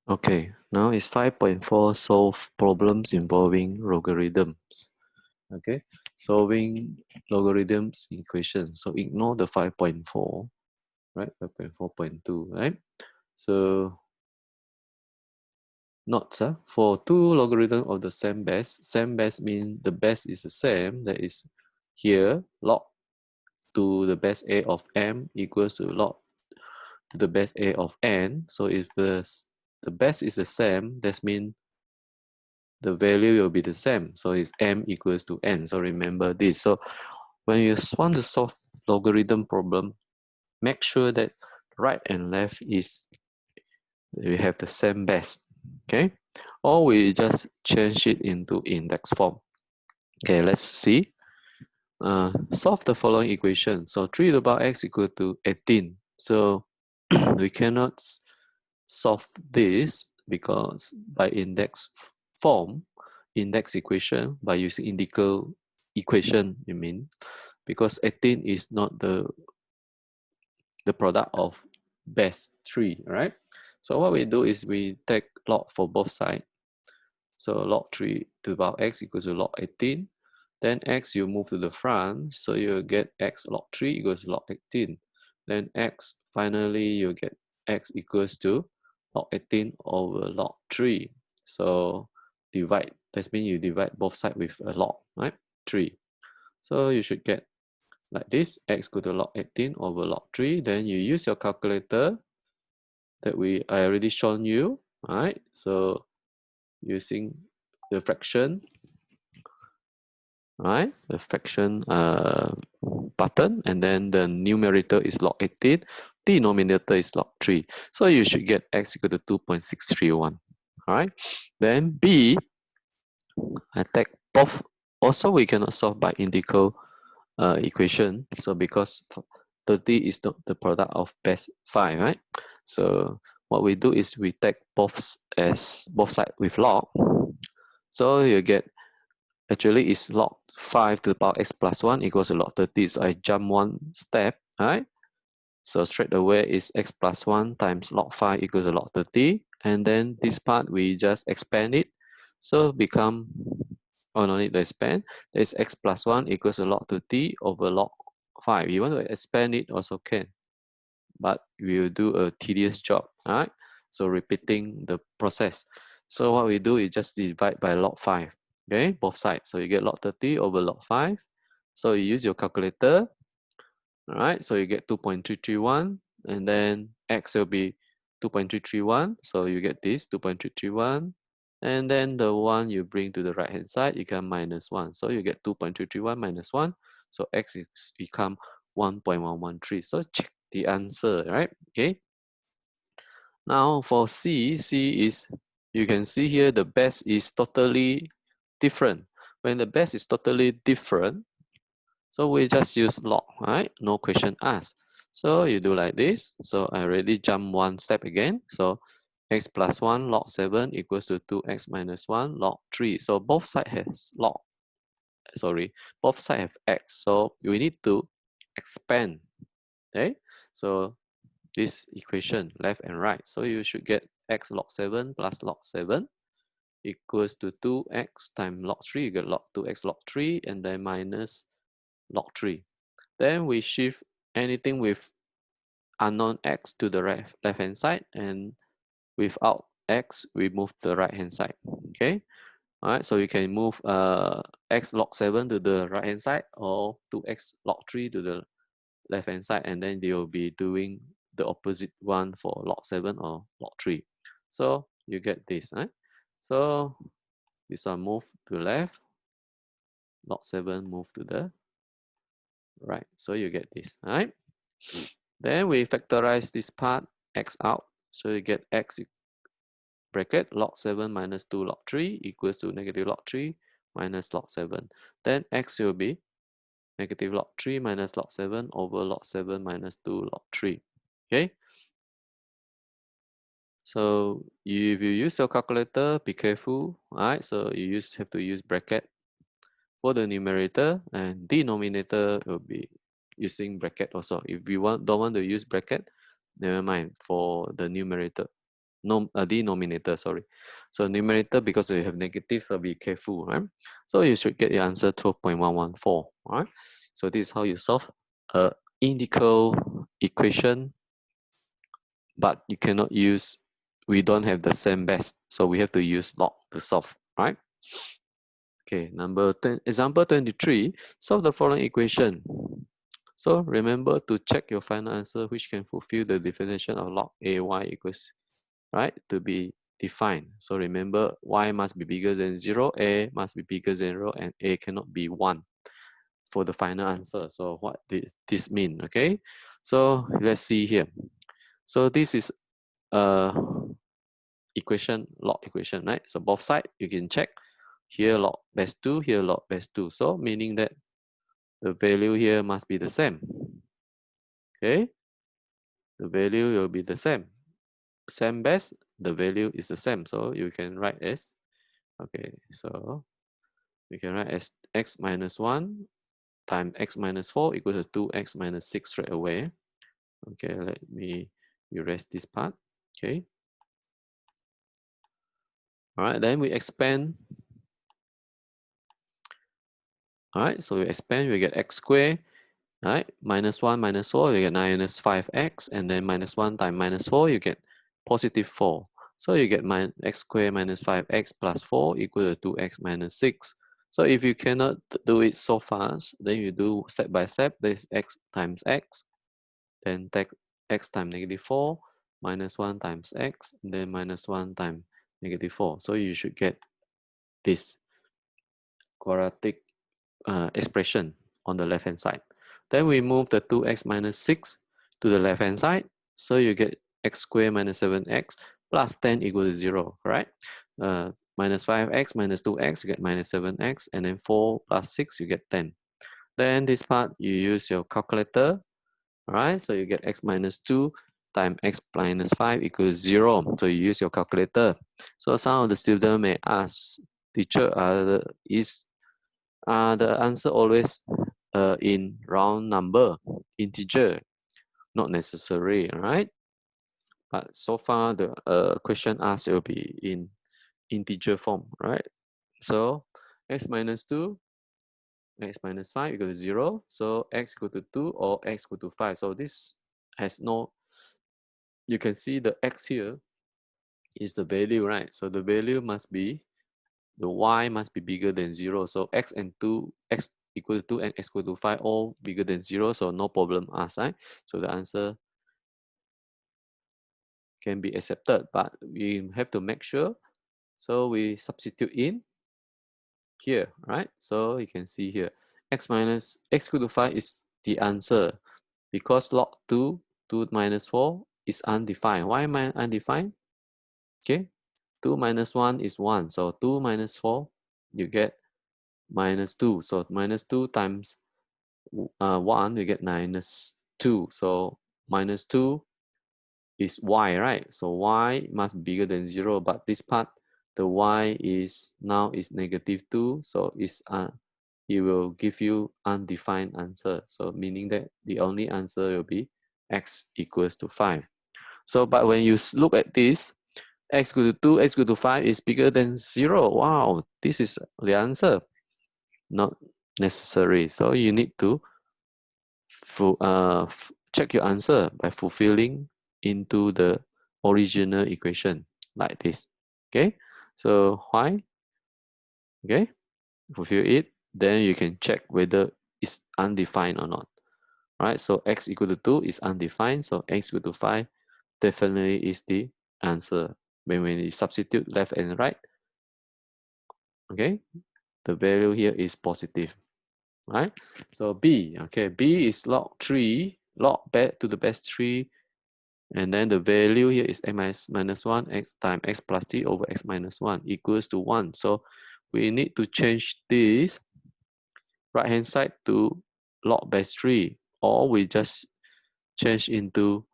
Okay, now it's 5.4, solve problems involving logarithms. Okay, solving logarithms equation. So ignore the 5.4, right? 5.4.2, right? So notes, for two logarithms of the same base means the base is the same. That is here, log to the base a of m equals to log to the base a of n. So if the base is the same, that means the value will be the same. So it's m equals to n. So remember this. So when you want to solve logarithm problem, make sure that right and left is we have the same base. Okay, or we just change it into index form. Okay, let's see. Solve the following equation. So 3 to the power x equal to 18. So we cannot solve this because by index form, index equation, by using integral equation, you mean, because 18 is not the product of base 3, right? So what we do is we take log for both sides. So log 3 to the power x equals to log 18. Then x you move to the front, so you get x log 3 equals to log 18. Then x, finally you get x equals to log 18 over log 3. So divide, that means you divide both sides with a log, right? 3. So you should get like this, x equal to log 18 over log 3. Then you use your calculator that I already shown you, right? So using the fraction, right? The fraction button, and then the numerator is log 18, denominator is log 3. So you should get x equal to 2.631. All right. Then B, I take both. Also, we cannot solve by integral equation. So because 30 is not the product of base 5, right? So what we do is we take both sides with log. So you get, actually is log 5 to the power x plus 1 equals to log 30. So I jump one step, right? So straight away is x plus 1 times log 5 equals to log 30. And then this part we just expand it. So become, oh, no need to expand. There's x plus 1 equals to log 30 over log 5. You want to expand it also can, but we will do a tedious job, all right? So repeating the process. So what we do is just divide by log 5, okay, both sides. So you get log 30 over log 5. So you use your calculator, all right? So you get 2.331, and then x will be 2.331. So you get this 2.331. And then the one you bring to the right hand side, you can minus 1. So you get 2.331 minus 1. So x is become 1.113. So check the answer, right? Okay. Now for C is, you can see here the base is totally different. When the base is totally different, so we just use log, right? No question asked. So you do like this. So I already jump one step again. So x plus 1 log 7 equals to 2x minus 1 log 3. So both sides has log, sorry, both sides have x. So we need to expand, okay? So this equation, left and right. So you should get x log 7 plus log 7 equals to 2x times log 3. You get log 2x log 3 and then minus log 3. Then we shift anything with unknown x to the left hand side, and without x, we move to the right hand side, okay? All right, so you can move x log 7 to the right hand side or 2x log 3 to the left hand side, and then they will be doing the opposite one for log 7 or log 3. So you get this, right? So this one move to the left, log 7 move to the right. So you get this, right? Then we factorize this part, x out. So you get x bracket log 7 minus 2 log 3 equals to negative log 3 minus log 7. Then x will be negative log 3 minus log 7 over log 7 minus 2 log 3. Okay? So if you use your calculator, be careful. Alright, so you have to use bracket for the numerator, and denominator will be using bracket also. If you don't want to use bracket, never mind for the numerator. denominator, sorry. So numerator, because you have negative, so be careful, right? So you should get your answer 12.114, right? So this is how you solve a integral equation, but you cannot use, we don't have the same base, so we have to use log to solve, right? Okay, example 23, solve the following equation. So remember to check your final answer which can fulfill the definition of log ay equals, right, to be defined. So remember, y must be bigger than 0, a must be bigger than 0, and a cannot be 1 for the final answer. So what does this mean, okay? So let's see here. So this is equation, log equation, right? So both sides you can check. Here log base 2, here log base 2. So meaning that the value here must be the same. Okay? The value will be the same. Same base, the value is the same. So you can write as, okay, so we can write as x minus 1 times x minus 4 equals to 2x minus 6 straight away. Okay, let me erase this part. Okay. All right, then we expand. All right, so we expand, we get x squared. All right, minus 1 minus 4, you get minus 5x, and then minus 1 times minus 4, you get positive 4. So you get x squared minus 5x plus 4 equal to 2x minus 6. So if you cannot do it so fast, then you do step by step. There's x times x, then take x times negative 4, minus 1 times x, and then minus 1 times negative 4. So you should get this quadratic expression on the left hand side. Then we move the 2x minus 6 to the left hand side. So you get x squared minus 7x plus 10 equal to 0, right? Minus 5x minus 2x, you get minus 7x, and then 4 plus 6, you get 10. Then this part, you use your calculator, right? So you get x minus 2 times x minus 5 equals 0. So you use your calculator. So some of the students may ask, teacher, is the answer always in round number, integer? Not necessary, right? But so far the question asked will be in integer form, right? So x minus 2, x minus 5 equal to 0. So x equal to 2 or x equal to 5. So this has no, you can see the x here is the value, right? So the value must be, the y must be bigger than 0. So x and 2, x equal to 2 and x equal to 5 all bigger than 0. So no problem asked, right? So the answer can be accepted, but we have to make sure. So we substitute in here, right? So you can see here, x minus x equal to 5 is the answer because log 2, 2 minus 4 is undefined. Why am I undefined? Okay, 2 minus 1 is 1. So 2 minus 4, you get minus 2. So minus 2 times 1, you get minus 2. So minus 2 is y, right? So y must be bigger than 0. But this part, the y is now is negative 2. So it will give you undefined answer. So meaning that the only answer will be x equals to 5. So but when you look at this, x equal to 2, x equal to 5 is bigger than 0. Wow, this is the answer. Not necessary. So you need to check your answer by fulfilling into the original equation like this. Okay, so why? Okay, fulfill it, then you can check whether it's undefined or not. Right, so x equal to 2 is undefined, so x equal to 5 definitely is the answer. When you substitute left and right, okay, the value here is positive, right? So B, okay, B is log 3, log back to the base 3, and then the value here is x minus 1, x times x plus 3 over x minus 1 equals to 1. So we need to change this right hand side to log base 3, or we just change into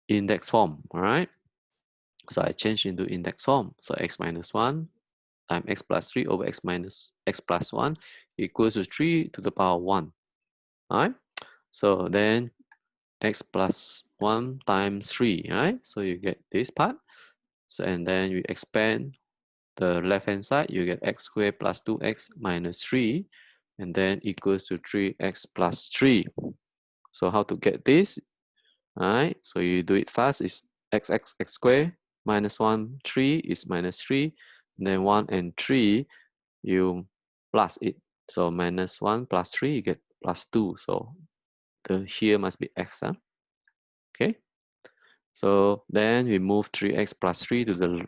index form, all right? So I change into index form. So x minus 1 times x plus 3 over x minus x plus 1 equals to 3 to the power 1. All right? So then x plus 1 times 3, right? So you get this part. So, and then you expand the left hand side, you get x squared plus 2x minus 3, and then equals to 3x plus 3. So how to get this? Alright, so you do it fast. It's x squared minus 1, 3 is minus 3. And then 1 and 3, you plus it. So minus 1 plus 3, you get plus 2. So the here must be x. Huh? Okay. So then we move 3x plus 3 to the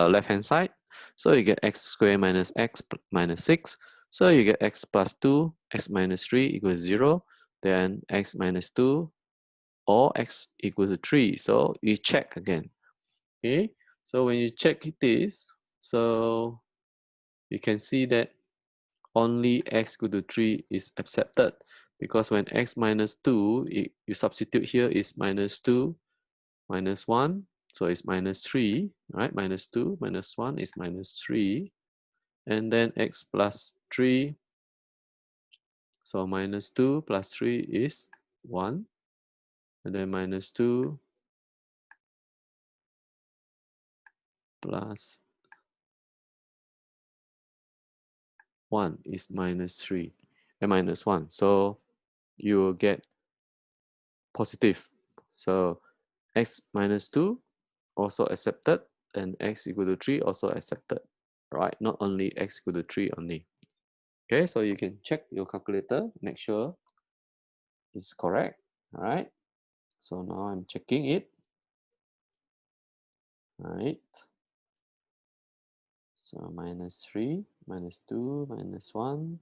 left hand side. So you get x squared minus x minus 6. So you get x plus 2, x minus 3 equals 0. Then x minus 2 or x equals to 3. So you check again. Okay. So when you check this, so you can see that only x equal to 3 is accepted, because when x minus 2, you substitute here is minus 2 minus 1, so it's minus 3, right? Minus 2 minus 1 is minus 3, and then x plus 3, so minus 2 plus 3 is 1, and then minus 2 plus 1 is minus 3 and minus 1, so you will get positive. So x minus 2 also accepted, and x equal to 3 also accepted, right? Not only x equal to 3 only. Okay, so you can check your calculator, make sure it's correct. All right, so now I'm checking it. All right, so minus 3, minus 2, minus 1.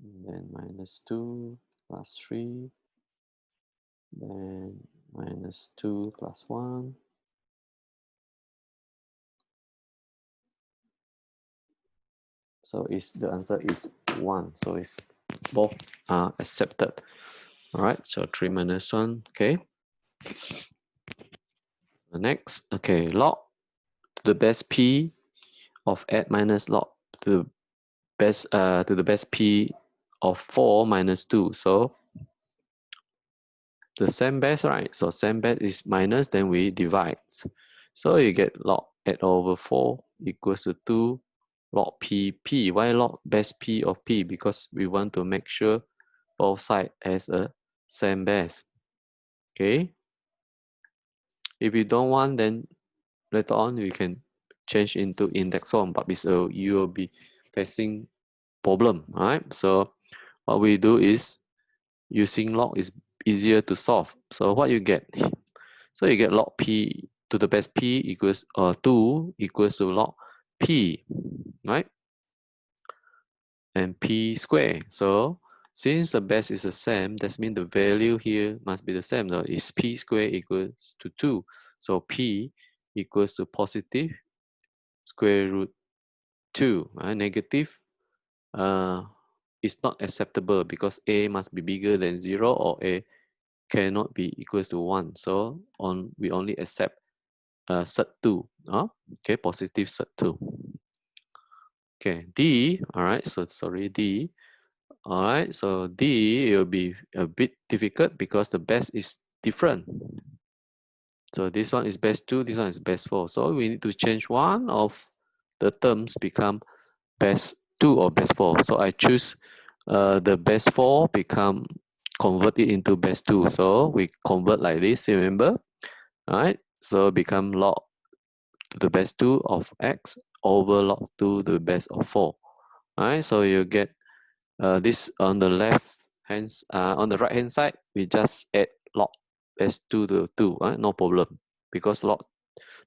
And then minus 2 plus 3. Then minus 2 plus 1. So the answer is 1. So it's both are accepted. All right, so 3 minus 1. Okay. The next, okay, log to the base p of 8 minus log to the base p of 4 minus 2. So the same base, right? So same base is minus, then we divide. So you get log 8 over 4 equals to 2 log p. Why log base p of p? Because we want to make sure both sides has a same base. Okay. If you don't want, then later on you can change into index form, but so you will be facing problem, right? So what we do is using log is easier to solve. So what you get? So you get log p to the base p equals 2 equals to log p, right? And p squared. So since the base is the same, that means the value here must be the same. So it's p squared equals to 2. So p equals to positive square root 2. Negative is not acceptable because a must be bigger than 0 or a cannot be equals to 1. So we only accept set 2. Okay, positive set 2. Okay, D, all right, so sorry, D. All right, so D, it will be a bit difficult because the base is different. So this one is base 2, this one is base 4. So we need to change one of the terms become base 2 or base 4. So I choose the base 4 become convert it into base 2. So we convert like this, remember? All right, so become log to the base 2 of x over log to the base of 4. All right, so you get this on the left hand, on the right hand side, we just add log base 2 to 2, right? No problem, because log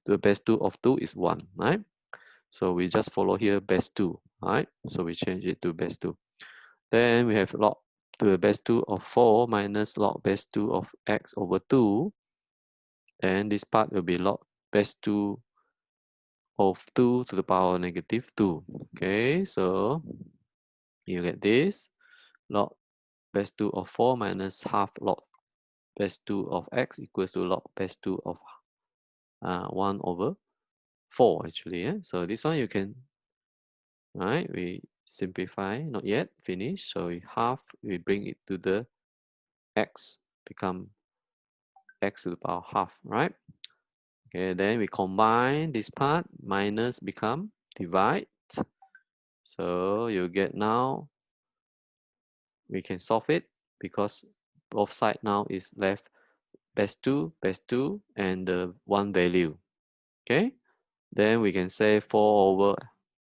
to the base 2 of 2 is 1, right? So we just follow here base 2, right? So we change it to base 2. Then we have log to the base 2 of 4 minus log base 2 of x over 2. And this part will be log base 2 of 2 to the power negative 2. Okay, so you get this. Log base 2 of 4 minus half log base 2 of x equals to log base 2 of 1 over 4 actually. Yeah? So this one you can, right? We simplify, not yet, finish. So we half, we bring it to the x become x to the power half, right? Okay, then we combine this part, minus become divide. So you get now, we can solve it because both side now is left base 2, and the one value. Okay, then we can say 4 over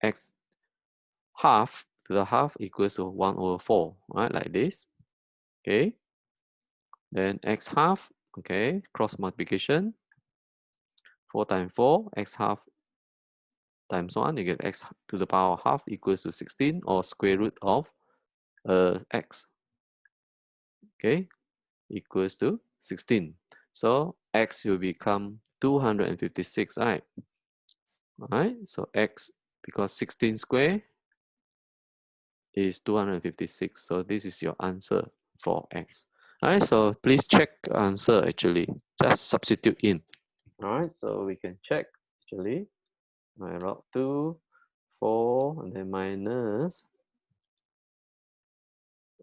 x half to the half equals to 1 over 4, right? Like this. Okay, then x half, okay, cross multiplication, 4 times 4, x half times 1, you get x to the power half equals to 16, or square root of x, okay, equals to 16. So x will become 256, right? Alright, so x, because 16 square is 256. So this is your answer for x. Alright, so please check answer actually. Just substitute in. Alright, so we can check actually. I log 2, 4, and then minus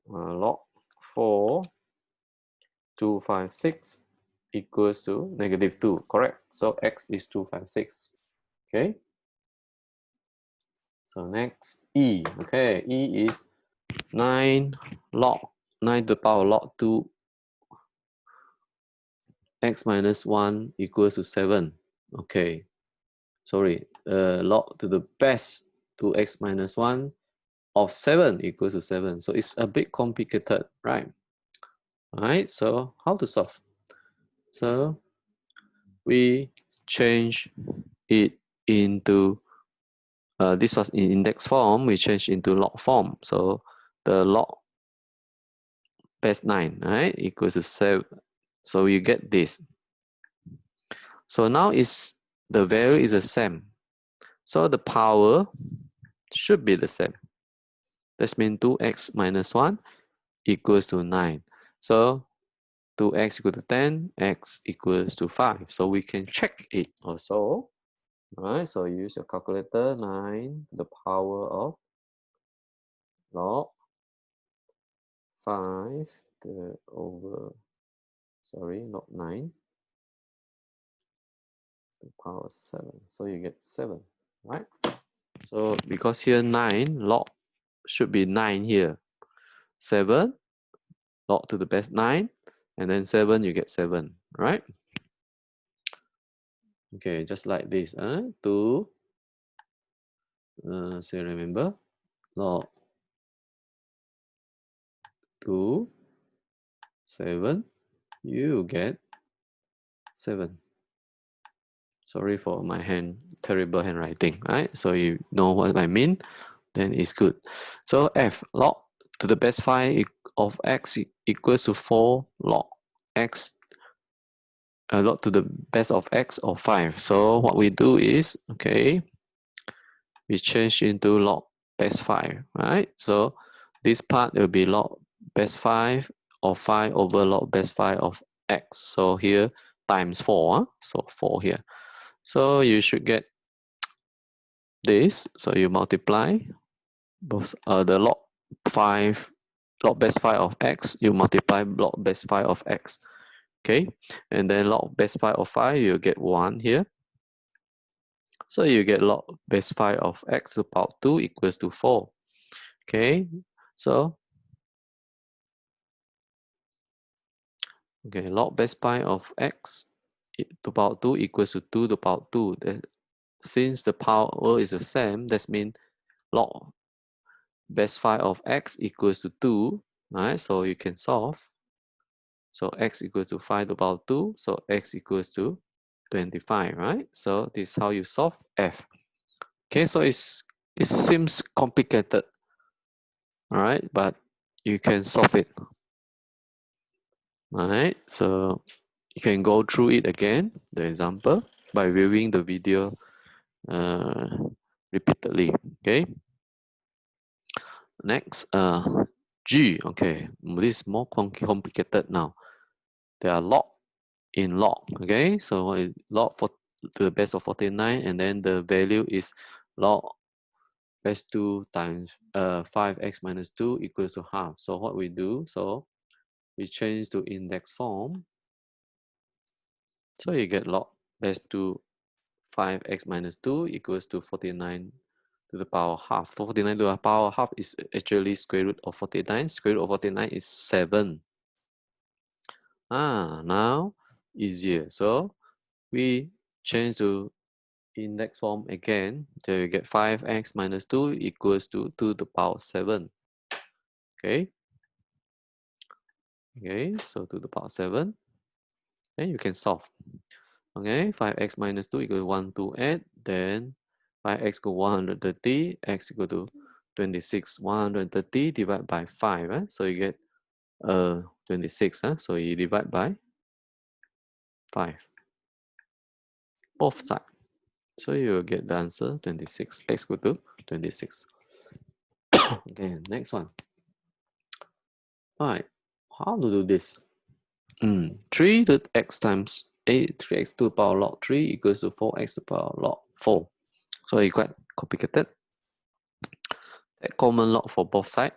log 4, 256 equals to negative 2, correct? So x is 256. Okay. So next E. Okay, E is 9 log 9 to the power log 2 x minus 1 equals to 7. Okay, sorry, log to the base 2x minus 1 of 7 equals to 7. So it's a bit complicated, right? All right, so how to solve? So we change it into, this was in index form, we change into log form. So the log base 9, right, equals to 7. So you get this. So now is the value is the same. So the power should be the same. That means 2x minus 1 equals to 9. So 2x equal to 10, x equals to 5. So we can check it also. Alright, so use your calculator, 9 to the power of log 5 over, sorry, log 9 to the power of 7. So you get 7, right? So because here 9, log should be 9 here. 7, log to the base 9, and then 7, you get 7, right? Okay, just like this. So remember, log 2, 7, you get 7. Sorry for my terrible handwriting, right? So you know what I mean, then it's good. So f, log to the base 5 of x equals to 4 log x, log to the base of x of 5. So what we do is, okay, we change into log base 5, right? So this part will be log base 5 of 5 over log base 5 of x. So here times 4, so 4 here. So you should get this. So you multiply both the log 5, log base 5 of x, you multiply log base 5 of x. Okay, and then log base 5 of 5, you get 1 here. So you get log base 5 of x to the power 2 equals to 4. Okay, so okay, log base 5 of x to the power 2 equals to 2 to the power 2. Since the power is the same, that means log base 5 of x equals to 2, right? So you can solve. So x equals to 5 to the power 2, so x equals to 25, right? So this is how you solve f. Okay, so it seems complicated, all right, but you can solve it. All right, so you can go through it again, the example, by viewing the video repeatedly. Okay, next, G. Okay, this is more complicated now. There are log in log. Okay, so log for to the base of 49, and then the value is log base 2 times 5x minus 2 equals to half. So what we do, so we change to index form. So you get log base to 5x minus 2 equals to 49 to the power half. 49 to the power half is actually square root of 49. Square root of 49 is 7. Now easier. So we change to index form again. So you get 5x minus 2 equals to 2 to the power 7. Okay. Okay, so 2 to the power 7. Then you can solve. Okay, 5x minus 2 equals 128. Then 5x equal 130. X equal to 26. 130 divided by 5. So you get 26. So you divide by 5. Both sides. So you will get the answer 26. X equal to 26. Okay, next one. Alright, how to do this? 3 to x times 3x to the power log 3 equals to 4x to the power log 4. So it's quite complicated. Take common log for both sides.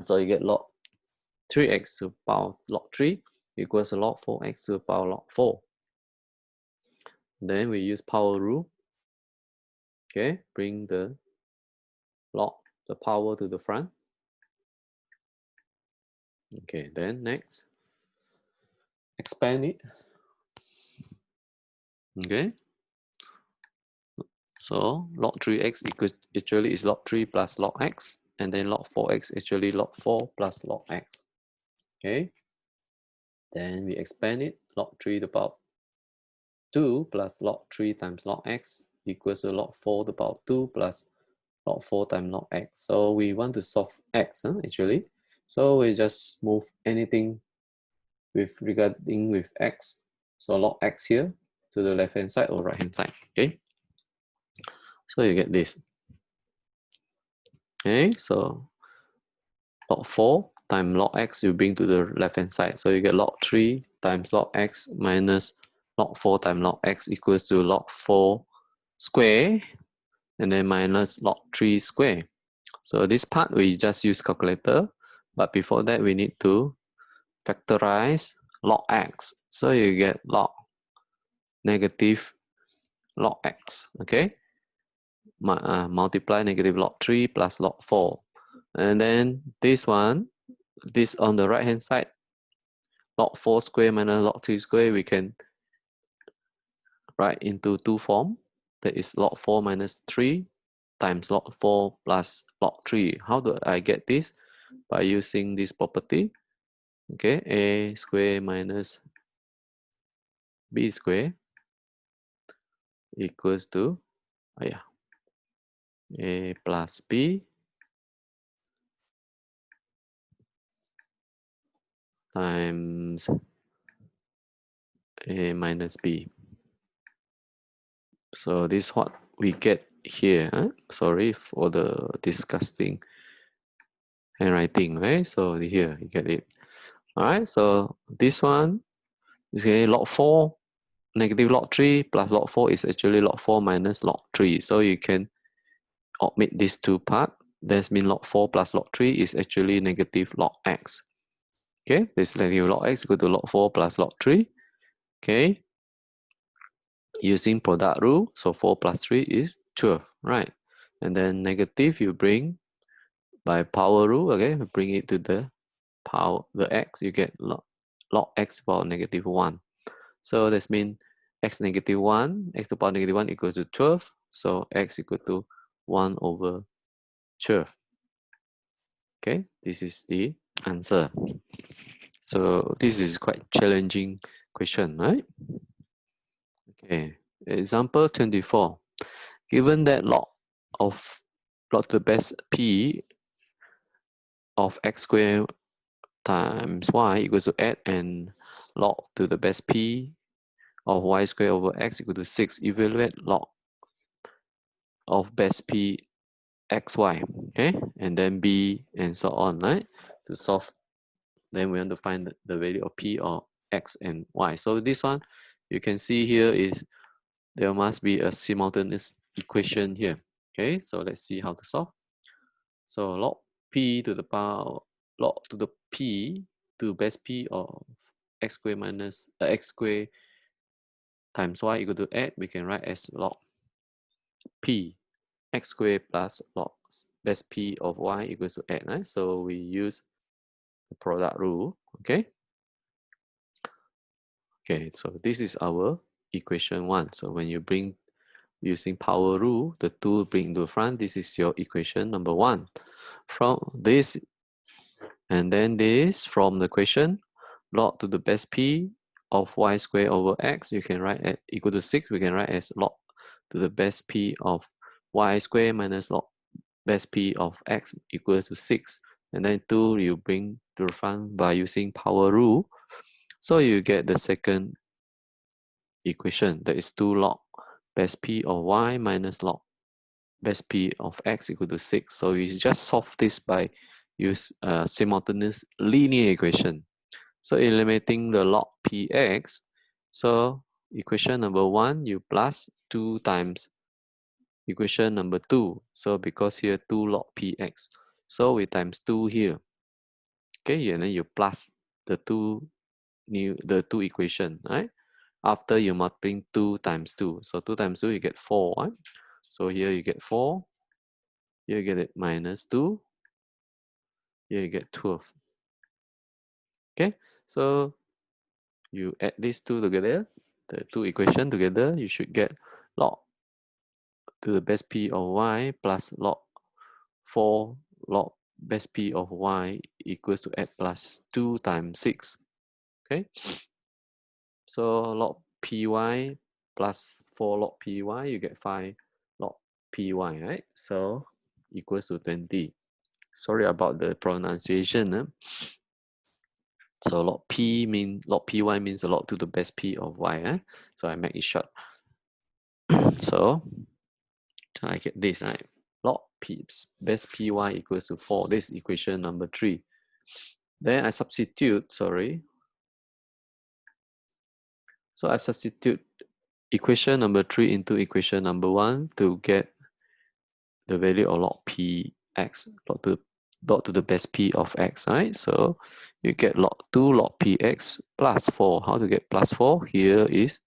So you get log 3x to the power log 3 equals to log 4x to the power log 4. Then we use power rule. Okay, bring the power to the front. Okay, then next, expand it. Okay, so log 3x equals actually is log 3 plus log x, and then log 4x actually log 4 plus log x. Okay, then we expand it. Log 3 to the power 2 plus log 3 times log x equals to log 4 to the power 2 plus log 4 times log x. So we want to solve x actually. So we just move anything regarding with x. So log x here to the left hand side or right hand side. Okay. So you get this. Okay, so log 4 times log x you bring to the left hand side. So you get log 3 times log x minus log 4 times log x equals to log 4 square and then minus log 3 square. So this part we just use calculator, but before that we need to factorize log x. So you get log negative log x, okay? Multiply negative log 3 plus log 4. And then this one, this on the right hand side, log 4 square minus log 3 square, we can write into two form. That is log 4 minus 3 times log 4 plus log 3. How do I get this? By using this property. Okay, a square minus b square equals to a plus b times a minus b. So this is what we get here. Sorry for the disgusting handwriting, right? So here you get it. All right, so this one is log 4 negative log 3 plus log 4 is actually log 4 minus log 3. So you can omit these two parts. That means log 4 plus log 3 is actually negative log x. Okay, this negative log x equal to log 4 plus log 3. Okay, using product rule, so 4 plus 3 is 12, right? And then negative you bring by power rule, okay, bring it to the power, the x, you get log x power negative 1. So this means x negative 1, x to the power negative 1 equals to 12. So x equal to 1 over 12. Okay, this is the answer. So this is quite challenging question, right? Okay, example 24. Given that log to the base p of x squared times y equals to 8 and log to the base p of y squared over x equal to 6, evaluate log of base p xy, okay, and then b and so on, right? To solve, then we want to find the value of p of x and y. So this one you can see here is there must be a simultaneous equation here. Okay, so let's see how to solve. So log p to the power log to the p to base p of x squared minus x squared times y equal to 8, we can write as log p x squared plus log base p of y equals to 8, right? So we use the product rule, okay? Okay, so this is our equation 1. So when you bring using power rule, the 2 bring to the front, this is your equation number 1. From this, and then this, from the equation, log to the base p of y squared over x, you can write at equal to 6, we can write as log to the base p of y squared minus log base p of x equals to 6. And then 2 you bring to the front by using power rule. So you get the second equation, that is 2 log base p of y minus log base p of x equal to 6. So you just solve this by use simultaneous linear equation. So eliminating the log px, so equation number 1 you plus 2 times equation number 2. So because here 2 log px, so we times 2 here. Okay, and then you plus the two equation, right? After you multiplying 2 times 2. So 2 times 2 you get 4, right? So here you get 4. Here you get it minus 2. Here you get 12. Okay, so you add these two together, the two equations together, you should get log to the base p of y plus log 4 log base p of y equals to 8 plus 2 times 6. Okay, so log py plus 4 log py, you get 5 log py, right? So equals to 20. Sorry about the pronunciation. So log p log py means a log to the base p of y. So I make it short. So I get this, right? Log p base py equals to 4. This is equation number 3. Then I substitute, sorry. So I substitute equation number 3 into equation number 1 to get the value of log px, log to the base p of x, right? So you get log 2 log px plus 4. How to get plus 4? Here is,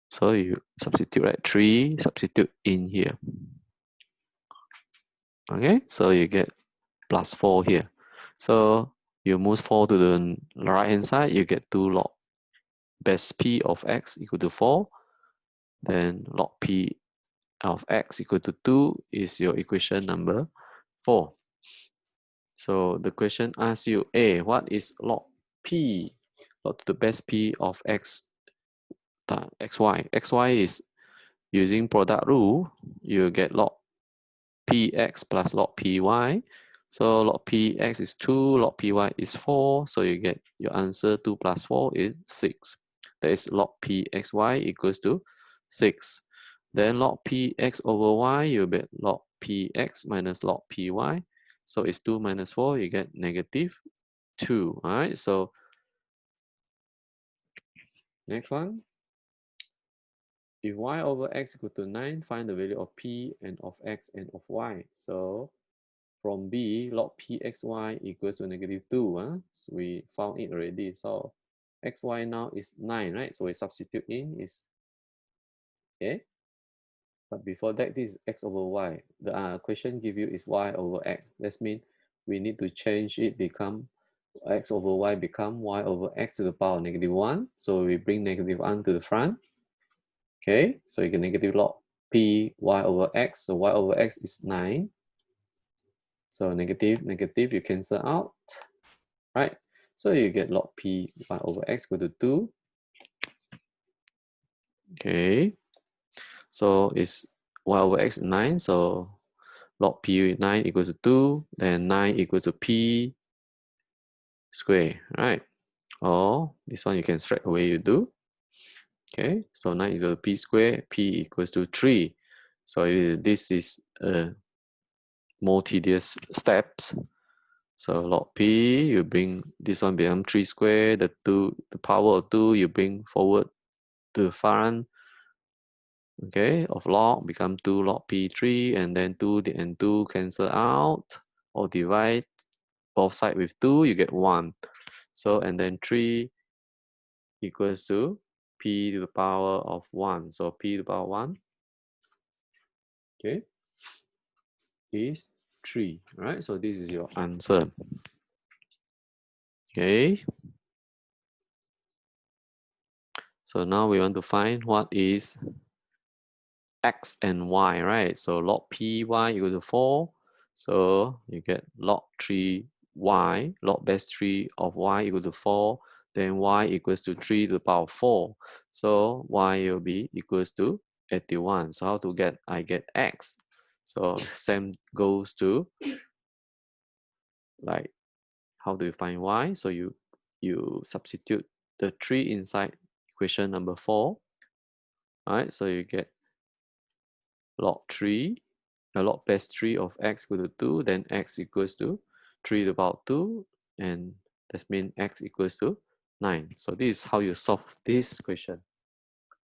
so you substitute, right? 3, substitute in here. Okay, so you get plus 4 here. So you move 4 to the right hand side, you get 2 log base p of x equal to 4. Then log p of x equal to 2 is your equation number 4. So the question asks you, A, what is log p? Log to the base p of x times xy. Xy is using product rule, you get log px plus log py. So log px is 2, log py is 4. So you get your answer 2 plus 4 is 6. That is log pxy equals to 6. Then log px over y, you get log px minus log py. So it's 2 minus 4, you get negative 2. All right, so next one. If y over x equal to 9, find the value of p and of x and of y. So from B, log pxy equals to negative 2. So we found it already. So xy now is 9, right? So we substitute in is, okay. But before that, this is x over y. The question give you is y over x. That means we need to change it, become x over y become y over x to the power of negative 1. So we bring negative 1 to the front. Okay, so you get negative log p y over x. So y over x is 9. So negative, negative, you cancel out, right? So you get log p y over x equal to 2. Okay, so it's y over x 9. So log p 9 equals to 2. Then 9 equals to p square, right? Or this one you can straight away you do. Okay, so 9 is equal to p square, p equals to 3. So this is more tedious steps. So log p, you bring this one become 3 square, the power of 2 you bring forward to the front, okay, of log become 2 log p3, and then 2 and 2 cancel out or divide both sides with 2, you get 1. So, and then 3 equals to p to the power of 1. So p to the power 1, okay, is 3, right? So this is your answer. Okay. So now we want to find what is x and y, right? So log py equal to 4. So you get log 3y, log base 3 of y equal to 4. Then y equals to 3 to the power 4. So y will be equals to 81. So how to get? I get x. So same goes to like how do you find y? So you substitute the 3 inside equation number 4. Right? So you get log 3, log base 3 of x equal to 2, then x equals to 3 to the power 2, and that means x equals to 9. So this is how you solve this question.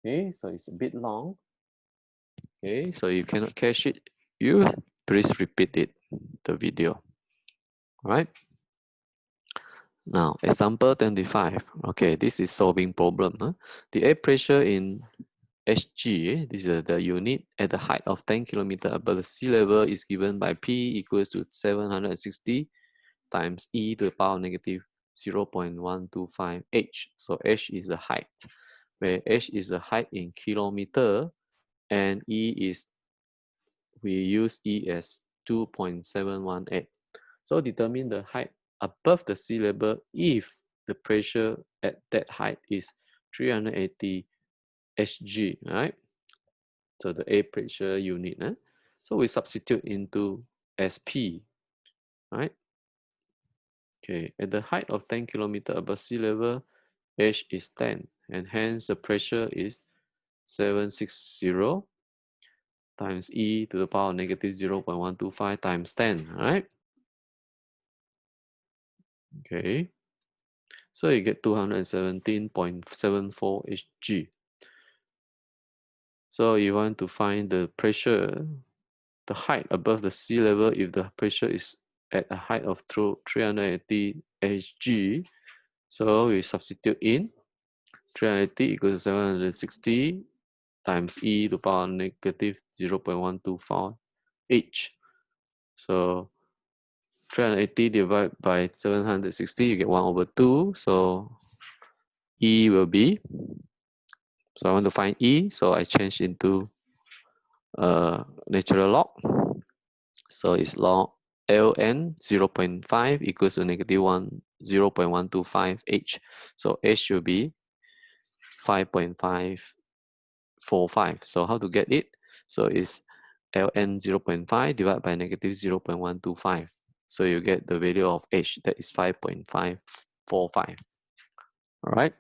Okay, so it's a bit long. Okay, so you cannot catch it. You please repeat it, the video. All right. Now, example 25. Okay, this is solving problem. Huh? The air pressure in Hg, this is the unit at the height of 10 kilometers above the sea level, is given by P equals to 760 times e to the power negative 0.125 h. So h is the height, where h is the height in kilometer, and e is, we use e as 2.718. So determine the height above the sea level if the pressure at that height is 380 Hg, right? So the air pressure unit. So we substitute into SP, right? Okay, at the height of 10 kilometers above sea level, H is 10, and hence the pressure is 760 times E to the power negative 0.125 times 10, right? Okay, so you get 217.74 Hg. So you want to find the pressure, the height above the sea level if the pressure is at a height of 380 Hg. So we substitute in 380 equals to 760 times e to the power negative 0.125 h. So 380 divided by 760, you get 1 over 2. So e will be, so I want to find e, so I change into natural log. So it's log ln 0.5 equals to negative 0.125 h. So h will be 5.545. So how to get it? So it's ln 0.5 divided by negative 0.125. So you get the value of h, that is 5.545. All right.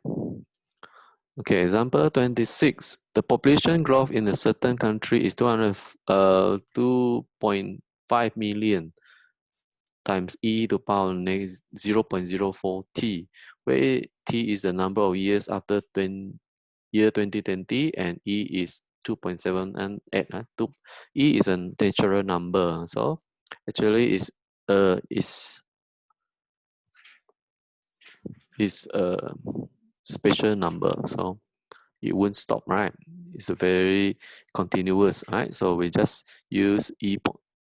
Okay, example 26. The population growth in a certain country is 2.5 million times e to the power 0.04 t, where t is the number of years after year 2020 and e is 2.7 and 8. E is a natural number, so actually is a special number, so it won't stop, right? It's a very continuous, right? So we just use e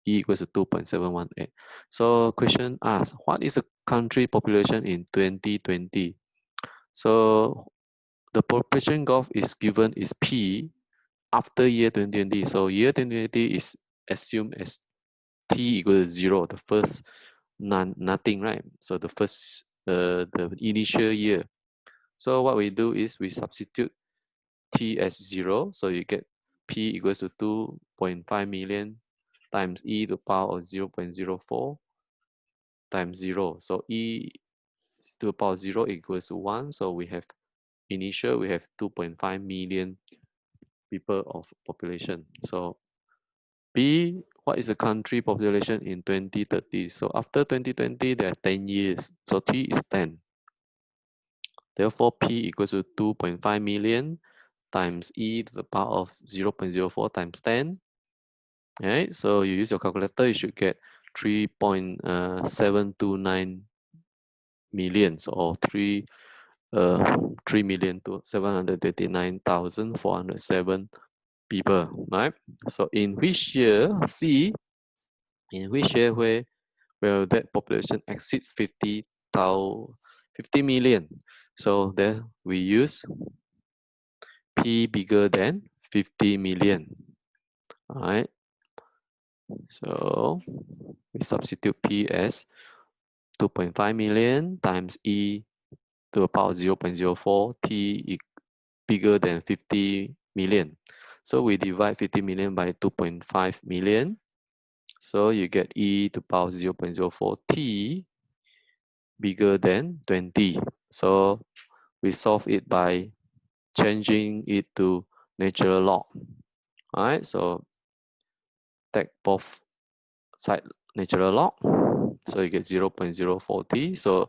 equals to 2.718. So question asks, what is the country population in 2020? So the population growth is given is P after year 2020. So year 2020 is assumed as T equals 0, the first nothing, right? So the first, the initial year. So what we do is we substitute T as 0. So you get P equals to 2.5 million times e to the power of 0.04 times 0. So e to the power of 0 equals to 1. So we have initial, we have 2.5 million people of population. So B, what is the country population in 2030? So after 2020, there are 10 years. So T is 10. Therefore, P equals to 2.5 million times e to the power of 0.04 times 10. Right? So you use your calculator, you should get 3.729 millions, or 3 million to 739,407 people, right? So in which year, C, in which year where will that population exceed 50 million? So there we use P bigger than 50 million. All right. So we substitute P as 2.5 million times E to the power 0.04, T bigger than 50 million. So we divide 50 million by 2.5 million. So you get E to the power 0.04, T bigger than 20. So we solve it by changing it to natural log. All right, so take both side natural log. So you get 0.04t. So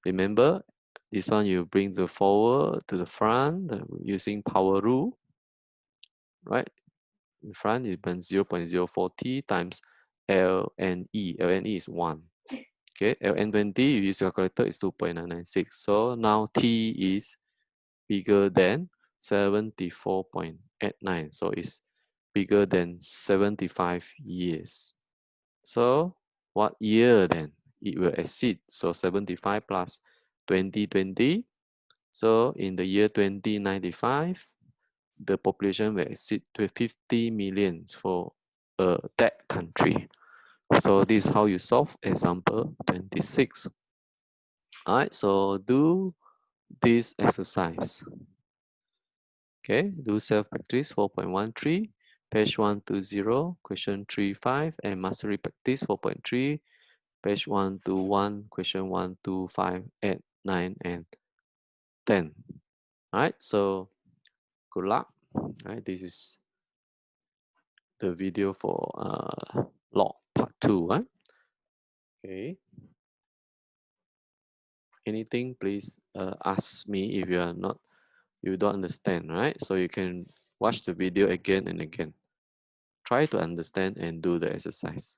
remember, this one you bring the forward to the front using power rule, right? In front you burn 0.04t times lne. lne is 1. Okay, ln20 you use your calculator is 2.996. So now t is bigger than 74.89. So it's bigger than 75 years. So what year then it will exceed? So 75 plus 2020. So in the year 2095, the population will exceed to 50 million for that country. So this is how you solve example 26. All right, so do this exercise. Okay, do self-practice 4.13, page 120, question 3.5, and mastery practice 4.3, page 121, question 125, 8, 9, and 10. All right, so good luck. All right, this is the video for log part 2. Huh? Okay. Anything, please ask me if you don't understand, right? So you can watch the video again and again. Try to understand and do the exercise.